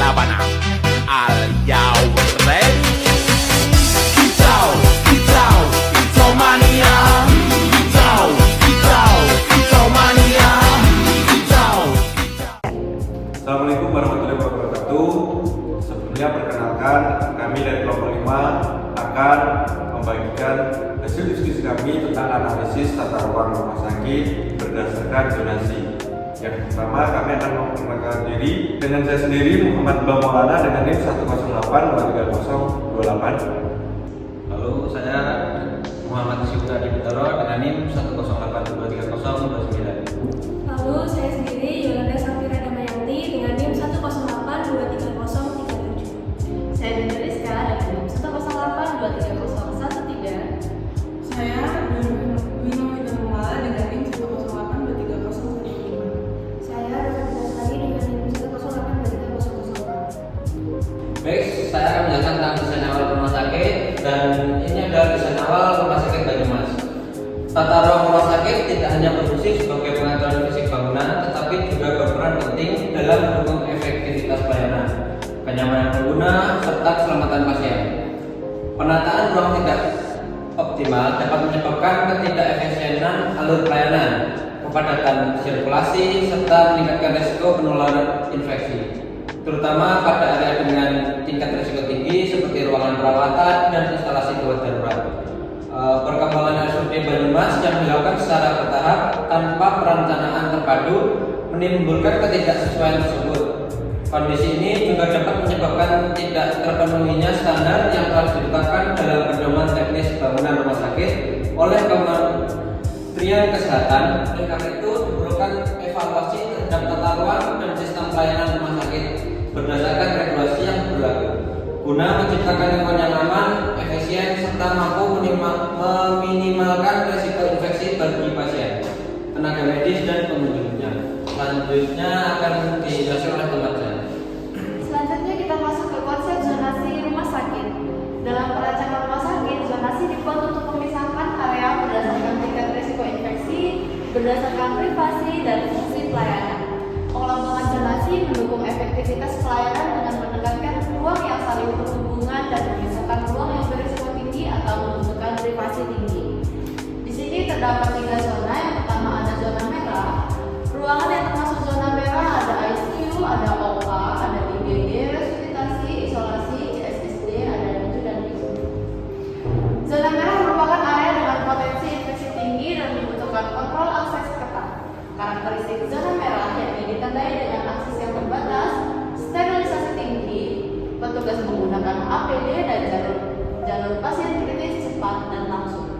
Sabana. Are you ready? Kicau, kicau, kicau mania. Kicau, kicau, kicau mania. Kicau, kicau. Assalamualaikum warahmatullahi wabarakatuh. Sebelumnya perkenalkan, kami dari kelompok 5 akan membagikan hasil diskusi kami tentang analisis tata ruang rumah sakit berdasarkan zonasi. Yang pertama, kami akan memperkenalkan diri dengan saya sendiri, Muhammad Bang Maulana, dengan NIM 1082328. Lalu saya Muhammad Syukur Adiputro dengan NIM 108233029. Lalu saya sendiri Yolanda Safira Damayanti dengan NIM 108233037. Saya Dinda Rizka dengan NIM 108233013. Saya Wino Widanumala dengan NIM 108233035. Saya Rosa Lagi dengan NIM 1082300. Baik, saya akan menjelaskan tentang desain awal rumah sakit, dan ini adalah desain awal rumah sakit Banyumas. Tata ruang rumah sakit tidak hanya berfungsi sebagai pengaturan fisik bangunan, tetapi juga berperan penting dalam mendukung efektivitas pelayanan, kenyamanan pengguna, serta keselamatan pasien. Penataan ruang tidak optimal dapat menyebabkan ketidakefisienan alur pelayanan, kepadatan sirkulasi, serta meningkatkan risiko penularan infeksi, terutama pada area dengan tingkat risiko tinggi seperti ruangan perawatan dan instalasi gawat darurat. Perkembangan RSUD Banyumas yang dilakukan secara bertahap tanpa perencanaan terpadu menimbulkan ketidaksesuaian tersebut. Kondisi ini juga dapat menyebabkan tidak terpenuhinya standar yang telah ditetapkan dalam pedoman teknis bangunan rumah sakit oleh Kementerian Kesehatan. Oleh karena itu diperlukan evaluasi terhadap tata ruang dan sistem pelayanan rumah sakit berdasarkan regulasi yang berlaku, guna menciptakan lingkungan yang aman, efisien, serta mampu meminimalkan risiko infeksi bagi pasien, tenaga medis, dan pengunjungnya. Selanjutnya akan dijelaskan oleh teman saya. Selanjutnya kita masuk ke konsep zonasi rumah sakit. Dalam perencanaan rumah sakit, zonasi dibuat untuk memisahkan area berdasarkan tingkat risiko infeksi, berdasarkan privasi dan fungsi pelayanan. Pengelompokan zonasi mendukung efektivitas pelayanan dengan menekankan ruang yang saling berhubungan dan memisahkan ruang yang berisiko tinggi atau membutuhkan privasi tinggi. Di sini terdapat 3 zona. Yang pertama ada zona merah. Ruangan yang termasuk zona merah ada ICU, ada OK, ada IGD, resusitasi, isolasi, CSSD, ada NICU dan ICU. Zona merah merupakan area dengan potensi infeksi tinggi dan membutuhkan kontrol akses ketat. Karakteristik zona merah yakni ditandai dengan akses yang terbatas, sterilisasi tinggi, petugas menggunakan APD dan jalur pasien kritis cepat dan langsung.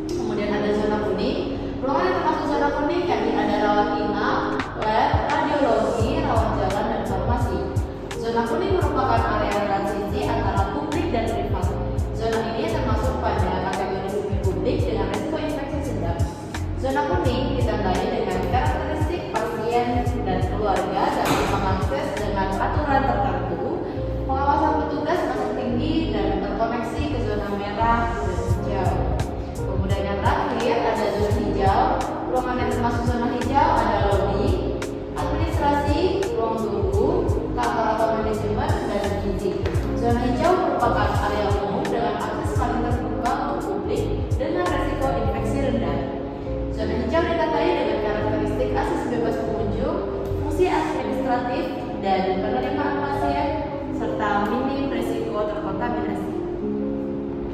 Kemudian ada zona kuning. Ruangan yang termasuk zona kuning yakni ada rawat inap, lab, radiologi, rawat jalan, dan farmasi. Zona kuning merupakan area transisi antara publik dan privat. Zona ini termasuk pada kategori semi publik dengan risiko infeksi sedang. Zona kuning ditandai dengan karakteristik pasien dan keluarga dapat mengakses dengan aturan tertentu, pengawasan petugas masih tinggi, dan terkoneksi ke zona merah dan hijau. Kemudian yang terakhir ada zona hijau. Ruangan yang termasuk zona hijau ada lobi, administrasi, ruang tunggu, kantor atau manajemen, dan gizi. Zona hijau merupakan area umum dengan akses paling terbuka untuk publik dengan resiko infeksi rendah. Zona hijau ditandai dengan karakteristik akses bebas pengunjung, fungsi administratif, dan penerimaan pasien, serta minim risiko terkontaminasi.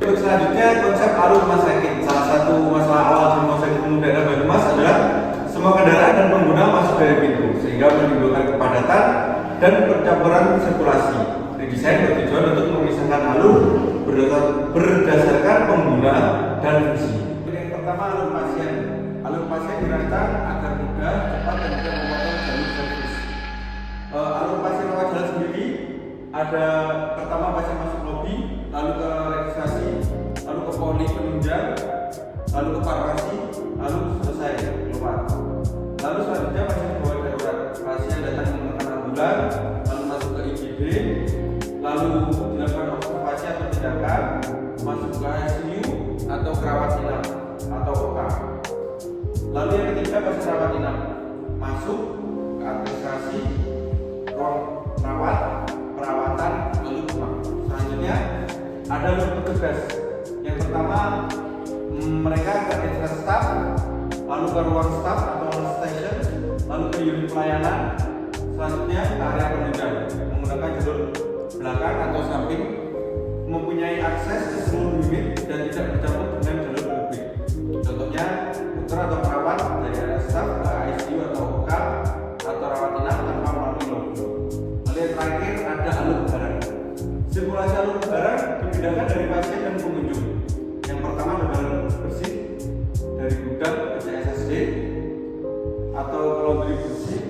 Selanjutnya, konsep alur rumah sakit. Salah satu masalah awal di rumah sakit umum daerah Banyumas adalah semua kendaraan dan pengguna masuk dari pintu, sehingga menimbulkan kepadatan dan percampuran sirkulasi. Didesain bertujuan untuk memisahkan alur berdasarkan pengguna dan fungsi. Yang pertama, alur pasien. Alur pasien dirancang agar mudah, cepat, dan tidak memotong jalur servis. Alur pasien lewat jalan sendiri ada pertama pasien masuk lobi, lalu ke registrasi, lalu ke poli penunjang, lalu ke farmasi, lalu selesai keluar. Lalu selanjutnya pasien dibawa darurat. Pasien datang menggunakan ambulan, lalu masuk ke IGD, lalu dilakukan observasi atau tindakan, masuk ke ICU atau rawat inap atau OK. Lalu yang ketiga pasien rawat inap, masuk ke administrasi, ruang rawat, ada untuk petugas. Yang pertama, mereka ke entrance staff, lalu ke ruang staff atau station, lalu ke unit pelayanan, selanjutnya ke area penunjang menggunakan jalur belakang atau samping, mempunyai akses ke seluruh unit dan tidak bercampur dengan jalur publik. Contohnya, dokter atau perawat dari area staff ke ICU atau OK atau rawat inap tanpa melalui logo. Lalu yang terakhir ada alur barang. Sirkulasi alur barang dibedakan dari pasien dan pengunjung. Yang pertama ada barang bersih dari gudang ke CSSD atau laundry bersih,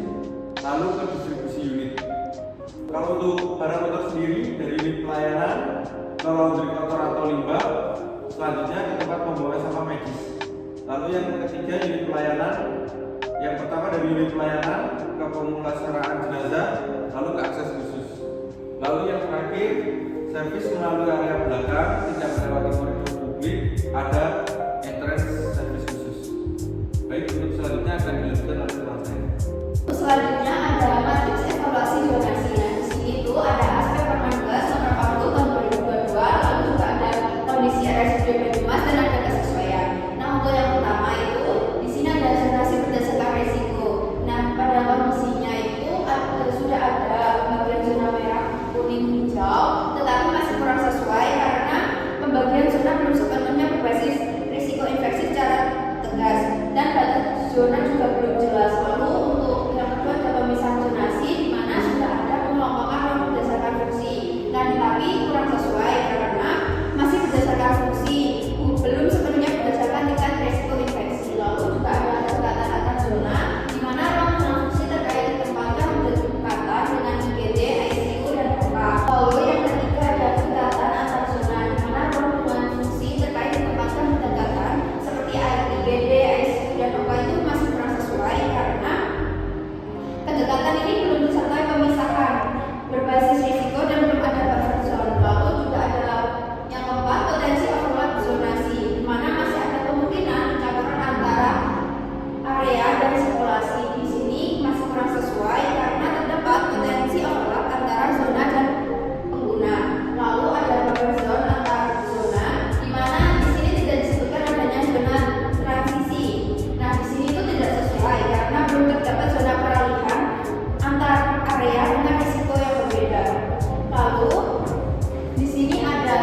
lalu ke distribusi unit. Kalau untuk barang kotor sendiri dari unit pelayanan ke laundry kotor atau limbah, selanjutnya ke tempat pembuangan sampah medis. Lalu yang ketiga unit pelayanan. Yang pertama dari unit pelayanan ke pemulasaraan jenazah, lalu ke akses khusus. Lalu yang terakhir servis melalui area belakang tidak melewati koridor publik, ada entrance service khusus. Baik, untuk selanjutnya akan dilanjutkan oleh teman saya. Selanjutnya ada matriks evaluasi zonasi. Nah, di sini tuh ada aspek Permenkes nomor 40 tahun 2022, lalu juga ada kondisi RSUD Banyumas dan ada kesesuaian. Nah, untuk yang pertama itu di sini ada zonasi berdasarkan resiko. Nah, pada kondisinya itu sudah ada pembagian zona merah, kuning, hijau, tetapi masih kurang sesuai karena pembagian zona belum sepenuhnya berbasis risiko infeksi secara tegas dan batas zona juga belum jelas. Lalu untuk yang kedua ada pemisahan zonasi di mana sudah ada pengelompokan role berdasarkan fungsi. Nah, tetapi kurang sesuai karena masih berdasarkan fungsi, belum sepenuhnya berdasarkan tingkat risiko infeksi. Lalu juga ada tingkatan antar zona di mana role dan fungsi terkait ditempatkan berdekatan dengan IGD, ICU dan OK. Lalu yang ketiga ada tingkatan antar zona di mana role dan fungsi terkait ditempatkan berdekatan seperti IGD, ICU dan OK itu masih kurang sesuai karena kedekatan ini belum disertai pemisahan berbasis risiko dan belum ada buffer zone. Lalu juga ada yang keempat, potensi overlap zonasi di mana masih ada kemungkinan pencampuran antara area dan sirkulasi. Di sini masih kurang sesuai karena terdapat potensi overlap antara zona dan pengguna. Lalu ada buffer zone antar zona di mana di sini tidak disebutkan adanya zona transisi. Nah, di sini itu tidak sesuai karena belum terdapat zona peralihan antar area dengan risiko yang berbeda. Lalu di sini ada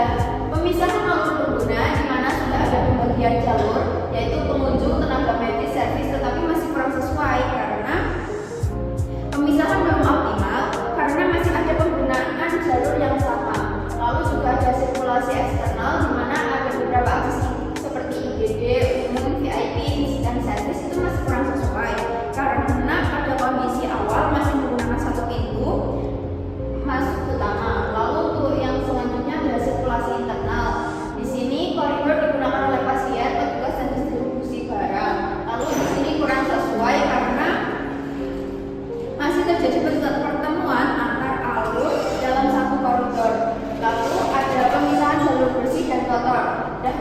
pemisahan alur pengguna di mana sudah ada pembagian jalur yaitu pengunjung, tenaga medis, servis, tetapi masih kurang sesuai karena pemisahan belum optimal karena masih ada penggunaan jalur yang sama. Lalu juga ada sirkulasi eksternal di mana ada beberapa akses seperti IGD, umum, VIP, dan servis itu masih kurang sesuai karena pada kondisi awal masih menggunakan satu pintu masuk utama. Lalu untuk yang selanjutnya ada sirkulasi internal. Di sini koridor digunakan oleh pasien, petugas dan distribusi barang. Lalu di sini kurang sesuai karena masih terjadi pertemuan antar alur dalam satu koridor. Lalu ada pemisahan jalur bersih dan kotor. Dan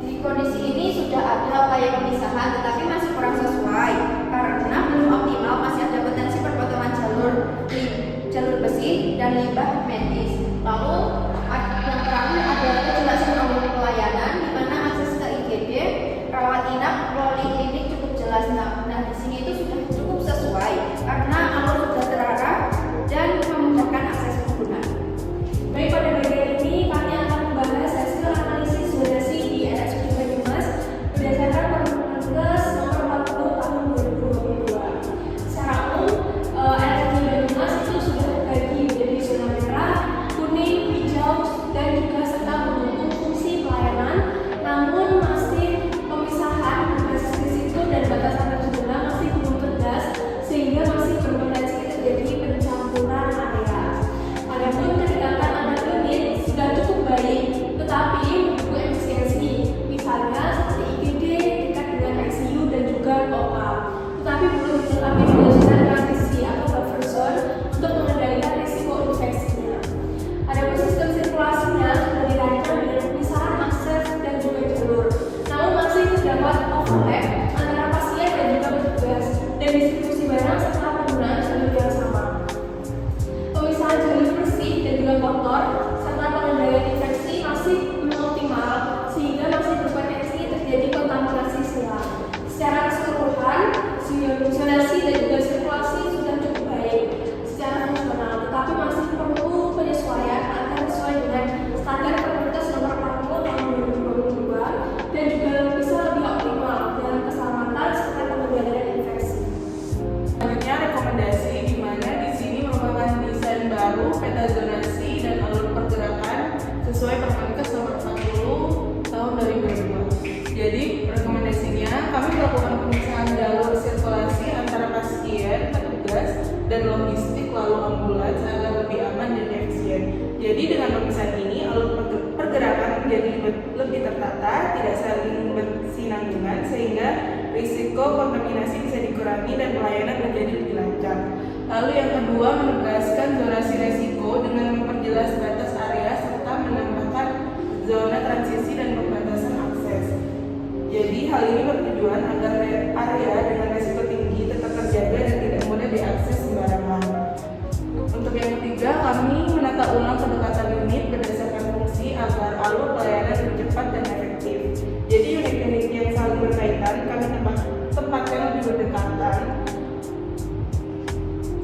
di kondisi ini sudah ada upaya pemisahan tetapi masih kurang sesuai karena belum optimal, masih ada potensi perpotongan jalur bersih dan limbah medis. Lalu yang terakhir ada kejelasan nomor pelayanan di mana akses ke IGD, rawat inap, poliklinik cukup jelas. Nah, di sini itu sudah cukup sesuai karena alur sudah terarah dan memudahkan akses pengguna. Baik, pada bagian ini kami akan membahas hasil analisis zonasi di RSUD Banyumas berdasarkan Permenkes nomor 40 tahun 2022. Secara umum, RSUD Banyumas itu sudah terbagi menjadi zona merah, kuning, hijau, peta zonasi dan alur pergerakan sesuai Permenkes nomor 40 tahun 2002. Jadi rekomendasinya kami melakukan pemisahan jalur sirkulasi antara pasien, petugas, dan logistik lalu ambulans agar lebih aman dan efisien. Jadi dengan pemisahan ini alur pergerakan menjadi lebih tertata, tidak saling bersinambungan sehingga risiko kontaminasi bisa dikurangi dan pelayanan menjadi lebih lancar. Lalu yang kedua, menegaskan zonasi resiko dengan memperjelas batas area serta menambahkan zona transisi dan pembatasan akses. Jadi hal ini bertujuan agar area dengan resiko tinggi tetap terjaga dan tidak mudah diakses sembarangan. Untuk yang ketiga, kami menata ulang pendekatan unit berdasarkan fungsi agar alur pelayanan lebih cepat dan efektif. Jadi unit-unit yang saling berkaitan kami tempatkan lebih berdekatan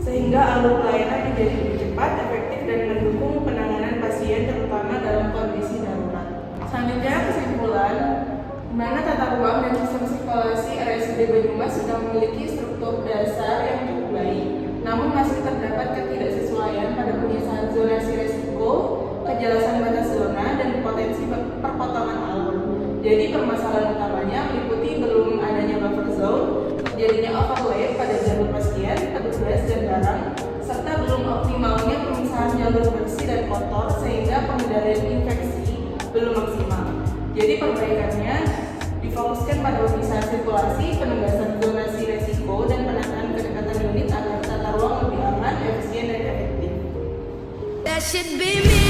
sehingga alur pelayanan menjadi lebih cepat, efektif, dan mendukung penanganan pasien terutama dalam kondisi darurat. Selanjutnya kesimpulan, di mana tata ruang dan sistem sirkulasi RSUD Banyumas sudah memiliki struktur dasar yang cukup baik, namun masih terdapat ketidaksesuaian pada penyiasatan zonasi resiko, kejelasan batas zona, dan potensi perpotongan alur. Jadi permasalahan utamanya meliputi belum adanya buffer zone, terjadinya overlap pada jalur pasien, petugas, dan barang, serta belum optimalnya pemisahan jalur bersih dan kotor sehingga pengendalian infeksi belum maksimal. Jadi perbaikannya difokuskan pada pemisahan sirkulasi, penegasan zonasi resiko, dan penataan kedekatan unit agar tata ruang lebih aman, efisien, dan efektif. That should be me.